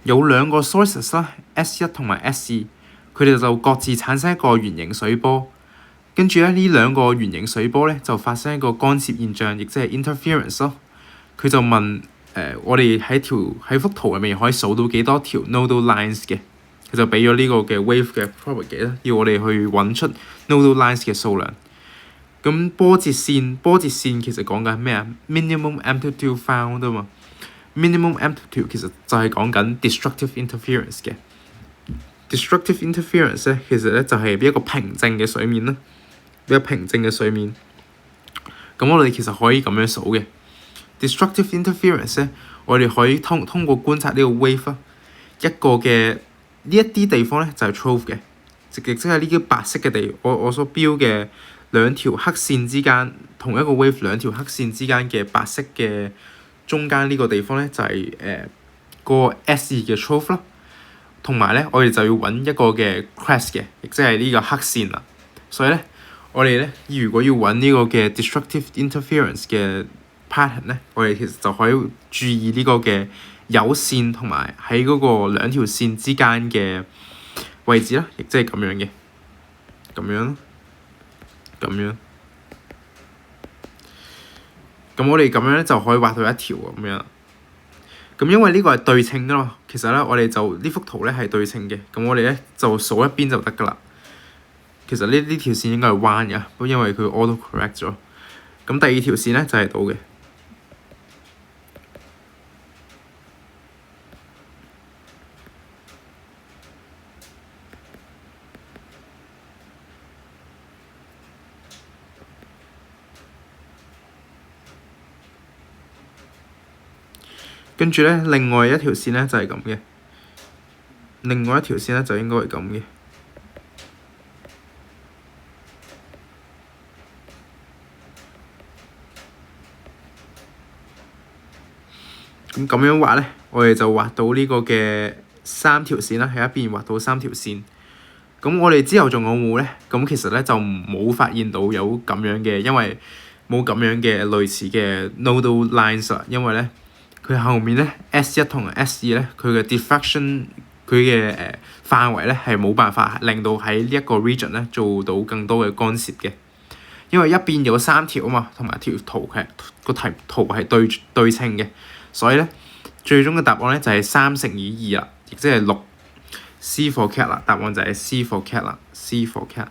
有兩個 sources 啦 ，S1 同埋 S2，佢哋就各自產生一個圓形水波，跟住咧呢兩個圓形水波咧就發生一個干涉現象，亦即係 interference 咯。佢就問我哋喺幅圖入面可以數到幾多條 nodal lines 嘅，佢就俾咗呢個嘅 wave 嘅 propagate 啦，要我哋去揾出 nodal lines 嘅數量。咁波折線其實講緊咩啊 ？minimum amplitude found 啊嘛。minimum amplitude 其實就係講緊 destructive interference 嘅。destructive interference 咧，其實咧就係一個平靜嘅水面啦，比較平靜嘅水面。咁我哋其實可以咁樣數嘅。destructive interference 咧，我哋可以通過觀察呢個 wave 啦，一個嘅呢一啲地方咧就係 trough 嘅，即係呢啲白色嘅地，我所標嘅兩條黑線之間，同一個 wave 兩條黑線之間嘅白色嘅中間呢個地方咧就係個 S2 嘅 trough 啦，同埋咧我哋就要揾一個嘅 crest 嘅，亦即係呢個黑線啦。所以咧，我哋咧如果要揾呢個嘅 destructive interference 嘅 pattern 咧，我哋其實就可以注意呢個嘅有線同埋喺嗰個兩條線之間嘅位置啦，亦即係咁樣嘅，咁樣。咁我哋咁樣咧就可以畫到一條咁樣。咁因為呢個係對稱㗎嘛，其實咧我哋就呢幅圖咧係對稱嘅，咁我哋咧就數一邊就得㗎啦。其實呢條線應該係彎嘅，不過因為佢 auto correct 咗。咁第二條線咧就係倒嘅。跟住咧，另外一條線咧就係咁嘅，另外一條線咧就應該係咁嘅。咁樣畫咧，我哋就畫到呢個嘅三條線啦，喺一邊畫到三條線。咁我哋之後仲有冇咧？咁其實咧就冇發現到有咁樣嘅，因為冇咁樣嘅類似嘅 nodal lines 啦，因為咧。佢後面咧 S1 同埋 S2咧，佢嘅 diffraction 佢嘅範圍咧係冇辦法令到喺呢一個 region 咧做到更多嘅干涉嘅，因為一邊有三條啊嘛，同埋條圖係個圖係對稱嘅，所以咧最終嘅答案咧就係3乘以2啦，亦即係6 C for cat 啦，答案就係 C for cat 啦 ，C for cat。